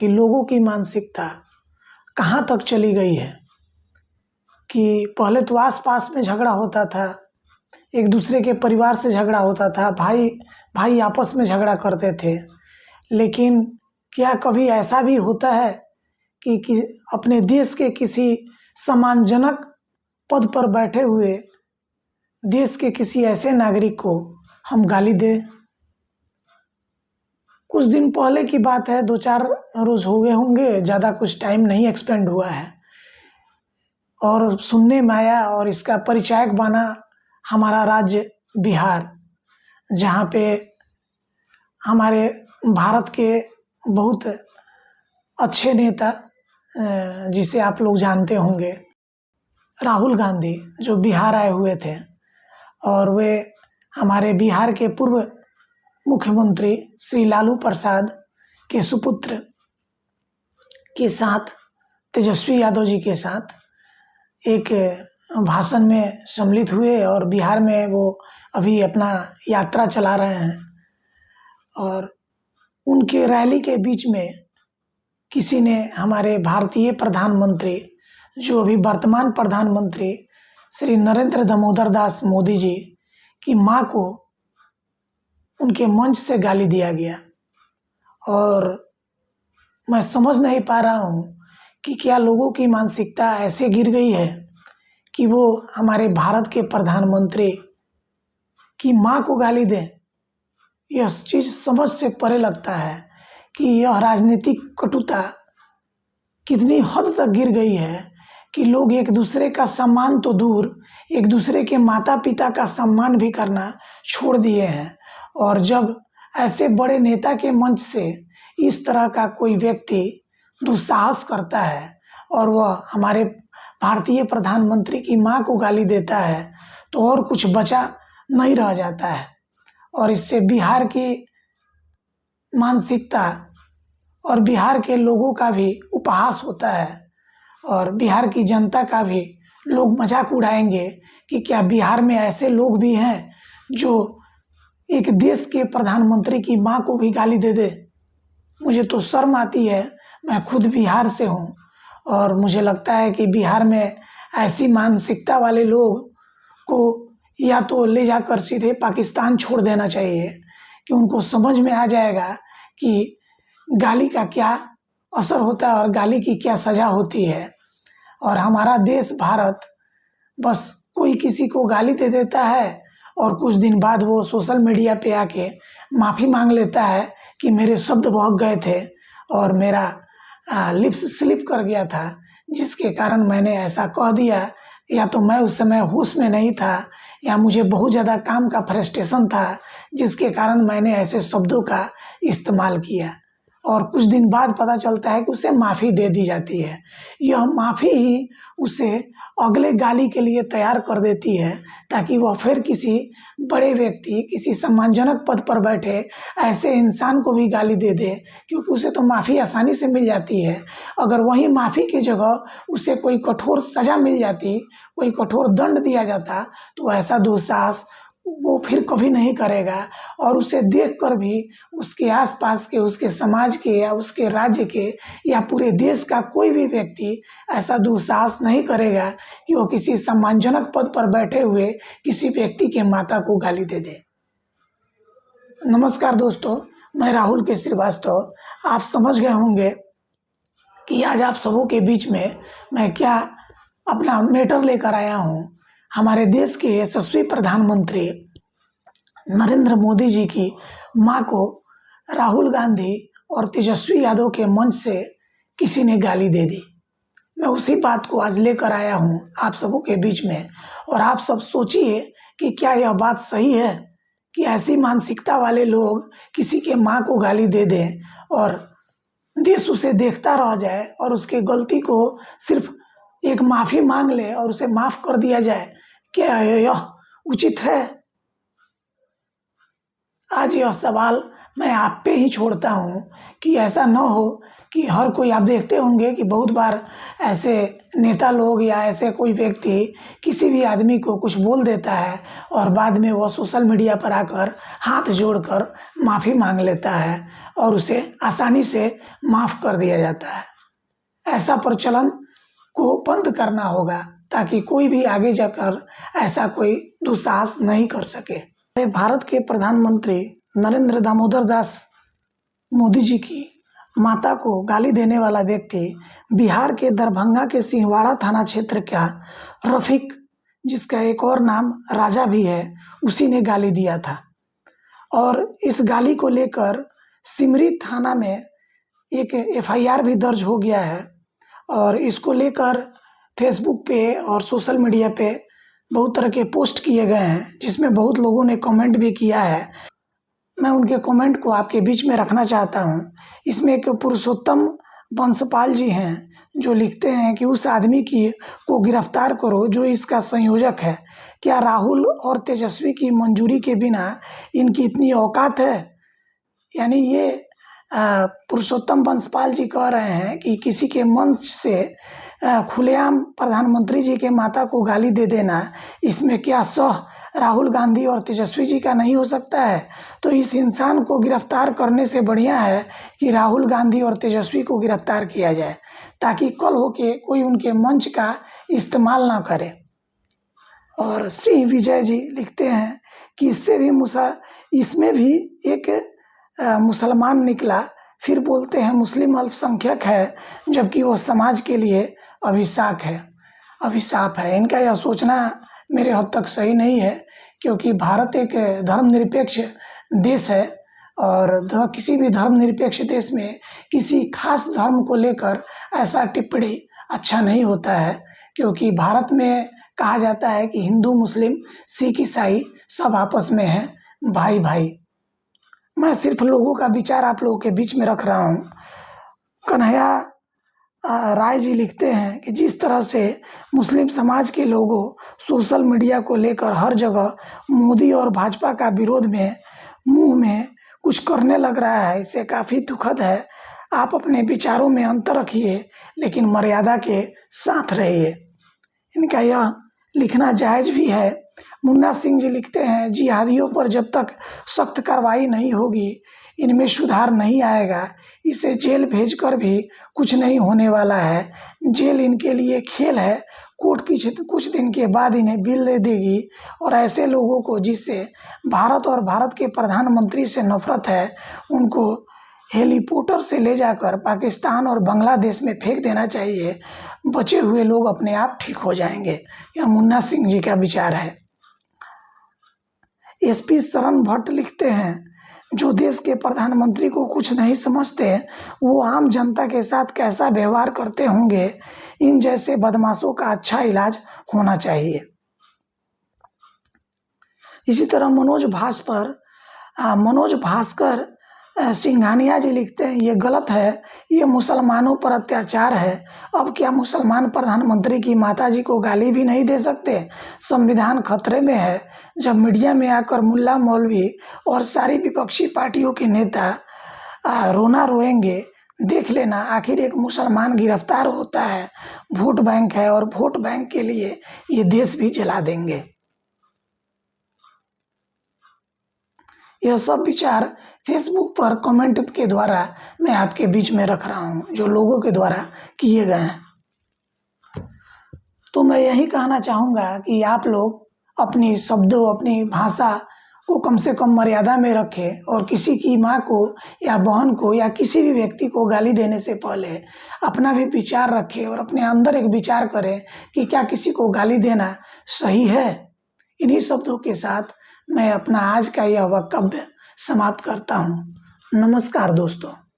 कि लोगों की मानसिकता कहाँ तक चली गई है कि पहले तो आस-पास में झगड़ा होता था, एक दूसरे के परिवार से झगड़ा होता था, भाई भाई आपस में झगड़ा करते थे। लेकिन क्या कभी ऐसा भी होता है कि अपने देश के किसी सम्मानजनक पद पर बैठे हुए देश के किसी ऐसे नागरिक को हम गाली दें? कुछ दिन पहले की बात है, 2-4 रोज़ हो गए होंगे, ज़्यादा कुछ टाइम नहीं एक्सपेंड हुआ है और सुनने में आया और इसका परिचायक बना हमारा राज्य बिहार, जहाँ पे हमारे भारत के बहुत अच्छे नेता जिसे आप लोग जानते होंगे, राहुल गांधी, जो बिहार आए हुए थे और वे हमारे बिहार के पूर्व मुख्यमंत्री श्री लालू प्रसाद के सुपुत्र के साथ, तेजस्वी यादव जी के साथ एक भाषण में सम्मिलित हुए और बिहार में वो अभी अपना यात्रा चला रहे हैं। और उनके रैली के बीच में किसी ने हमारे भारतीय प्रधानमंत्री, जो अभी वर्तमान प्रधानमंत्री श्री नरेंद्र दामोदर दास मोदी जी की माँ को उनके मंच से गाली दिया गया। और मैं समझ नहीं पा रहा हूँ कि क्या लोगों की मानसिकता ऐसे गिर गई है कि वो हमारे भारत के प्रधानमंत्री की माँ को गाली दें। यह चीज़ समझ से परे लगता है कि यह राजनीतिक कटुता कितनी हद तक गिर गई है कि लोग एक दूसरे का सम्मान तो दूर, एक दूसरे के माता पिता का सम्मान भी करना छोड़ दिए हैं। और जब ऐसे बड़े नेता के मंच से इस तरह का कोई व्यक्ति दुस्साहस करता है और वह हमारे भारतीय प्रधानमंत्री की माँ को गाली देता है, तो और कुछ बचा नहीं रह जाता है। और इससे बिहार की मानसिकता और बिहार के लोगों का भी उपहास होता है और बिहार की जनता का भी लोग मजाक उड़ाएंगे कि क्या बिहार में ऐसे लोग भी हैं जो एक देश के प्रधानमंत्री की माँ को भी गाली दे दे। मुझे तो शर्म आती है, मैं खुद बिहार से हूँ और मुझे लगता है कि बिहार में ऐसी मानसिकता वाले लोग को या तो ले जाकर सीधे पाकिस्तान छोड़ देना चाहिए कि उनको समझ में आ जाएगा कि गाली का क्या असर होता है और गाली की क्या सज़ा होती है। और हमारा देश भारत बस कोई किसी को गाली दे देता है और कुछ दिन बाद वो सोशल मीडिया पे आके माफ़ी मांग लेता है कि मेरे शब्द बहक गए थे और मेरा लिप्स स्लिप कर गया था, जिसके कारण मैंने ऐसा कह दिया, या तो मैं उस समय होश में नहीं था या मुझे बहुत ज़्यादा काम का फ्रस्ट्रेशन था जिसके कारण मैंने ऐसे शब्दों का इस्तेमाल किया। और कुछ दिन बाद पता चलता है कि उसे माफ़ी दे दी जाती है। यह माफ़ी ही उसे अगले गाली के लिए तैयार कर देती है ताकि वह फिर किसी बड़े व्यक्ति, किसी सम्मानजनक पद पर बैठे ऐसे इंसान को भी गाली दे दे, क्योंकि उसे तो माफ़ी आसानी से मिल जाती है। अगर वही माफ़ी की जगह उसे कोई कठोर सज़ा मिल जाती, कोई कठोर दंड दिया जाता, तो ऐसा दुस्साहस वो फिर कभी नहीं करेगा। और उसे देखकर भी उसके आसपास के, उसके समाज के या उसके राज्य के या पूरे देश का कोई भी व्यक्ति ऐसा दुस्साहस नहीं करेगा कि वो किसी सम्मानजनक पद पर बैठे हुए किसी व्यक्ति के माता को गाली दे दे। नमस्कार दोस्तों, मैं राहुल के श्रीवास्तव। आप समझ गए होंगे कि आज आप सबों के बीच में मैं क्या अपना मैटर लेकर आया हूँ। हमारे देश के यशस्वी प्रधानमंत्री नरेंद्र मोदी जी की माँ को राहुल गांधी और तेजस्वी यादव के मंच से किसी ने गाली दे दी। मैं उसी बात को आज लेकर आया हूँ आप सबों के बीच में। और आप सब सोचिए कि क्या यह बात सही है कि ऐसी मानसिकता वाले लोग किसी के माँ को गाली दे दें और देश उसे देखता रह जाए और उसके गलती को सिर्फ एक माफ़ी मांग ले और उसे माफ़ कर दिया जाए। क्या यह उचित है? आज यह सवाल मैं आप पे ही छोड़ता हूँ कि ऐसा न हो कि हर कोई, आप देखते होंगे कि बहुत बार ऐसे नेता लोग या ऐसे कोई व्यक्ति किसी भी आदमी को कुछ बोल देता है और बाद में वह सोशल मीडिया पर आकर हाथ जोड़कर माफ़ी मांग लेता है और उसे आसानी से माफ़ कर दिया जाता है। ऐसा प्रचलन को बंद करना होगा ताकि कोई भी आगे जाकर ऐसा कोई दुस्साहस नहीं कर सके। भारत के प्रधानमंत्री नरेंद्र दामोदर दास मोदी जी की माता को गाली देने वाला व्यक्ति बिहार के दरभंगा के सिंहवाड़ा थाना क्षेत्र का रफीक, जिसका एक और नाम राजा भी है, उसी ने गाली दिया था। और इस गाली को लेकर सिमरी थाना में एक एफआईआर भी दर्ज हो गया है और इसको लेकर फेसबुक पे और सोशल मीडिया पे बहुत तरह के पोस्ट किए गए हैं, जिसमें बहुत लोगों ने कमेंट भी किया है। मैं उनके कमेंट को आपके बीच में रखना चाहता हूं। इसमें एक पुरुषोत्तम बंसपाल जी हैं जो लिखते हैं कि उस आदमी को गिरफ्तार करो जो इसका संयोजक है। क्या राहुल और तेजस्वी की मंजूरी के बिना इनकी इतनी औकात है? यानी ये पुरुषोत्तम बंसपाल जी कह रहे हैं कि किसी के मंच से खुलेआम प्रधानमंत्री जी के माता को गाली दे देना, इसमें क्या सह राहुल गांधी और तेजस्वी जी का नहीं हो सकता है? तो इस इंसान को गिरफ्तार करने से बढ़िया है कि राहुल गांधी और तेजस्वी को गिरफ्तार किया जाए, ताकि कल हो के कोई उनके मंच का इस्तेमाल ना करे। और श्री विजय जी लिखते हैं कि इसमें भी एक मुसलमान निकला, फिर बोलते हैं मुस्लिम अल्पसंख्यक है, जबकि वो समाज के लिए अभिशाप है। इनका यह सोचना मेरे हद तक सही नहीं है, क्योंकि भारत एक धर्मनिरपेक्ष देश है और किसी भी धर्मनिरपेक्ष देश में किसी खास धर्म को लेकर ऐसा टिप्पणी अच्छा नहीं होता है, क्योंकि भारत में कहा जाता है कि हिंदू, मुस्लिम, सिख, ईसाई सब आपस में हैं भाई भाई। मैं सिर्फ लोगों का विचार आप लोगों के बीच में रख रहा हूँ। कन्हैया राय जी लिखते हैं कि जिस तरह से मुस्लिम समाज के लोगों सोशल मीडिया को लेकर हर जगह मोदी और भाजपा का विरोध में मुंह में कुछ करने लग रहा है, इससे काफ़ी दुखद है। आप अपने विचारों में अंतर रखिए, लेकिन मर्यादा के साथ रहिए। इनका यह लिखना जायज़ भी है। मुन्ना सिंह जी लिखते हैं, जिहादियों पर जब तक सख्त कार्रवाई नहीं होगी इनमें सुधार नहीं आएगा। इसे जेल भेजकर भी कुछ नहीं होने वाला है। जेल इनके लिए खेल है। कोर्ट की कुछ दिन के बाद इन्हें बिल दे देगी और ऐसे लोगों को जिससे भारत और भारत के प्रधानमंत्री से नफरत है, उनको हेलीकॉप्टर से ले जाकर पाकिस्तान और बांग्लादेश में फेंक देना चाहिए। बचे हुए लोग अपने आप ठीक हो जाएंगे। यह मुन्ना सिंह जी का विचार है। एसपी शरण भट्ट लिखते हैं, जो देश के प्रधानमंत्री को कुछ नहीं समझते वो आम जनता के साथ कैसा व्यवहार करते होंगे। इन जैसे बदमाशों का अच्छा इलाज होना चाहिए। इसी तरह मनोज भास्कर सिंघानिया जी लिखते हैं, ये गलत है, ये मुसलमानों पर अत्याचार है। अब क्या मुसलमान प्रधानमंत्री की माताजी को गाली भी नहीं दे सकते? संविधान खतरे में है। जब मीडिया में आकर मुल्ला मौलवी और सारी विपक्षी पार्टियों के नेता रोना रोएंगे, देख लेना आखिर एक मुसलमान गिरफ्तार होता है। वोट बैंक है और वोट बैंक के लिए ये देश भी जला देंगे। यह सब विचार फेसबुक पर कमेंट के द्वारा मैं आपके बीच में रख रहा हूँ, जो लोगों के द्वारा किए गए हैं। तो मैं यही कहना चाहूँगा कि आप लोग अपनी शब्दों, अपनी भाषा को कम से कम मर्यादा में रखें और किसी की माँ को या बहन को या किसी भी व्यक्ति को गाली देने से पहले अपना भी विचार रखें और अपने अंदर एक विचार करें कि क्या किसी को गाली देना सही है। इन्हीं शब्दों के साथ मैं अपना आज का यह वक्तव्य समाप्त करता हूँ। नमस्कार दोस्तों।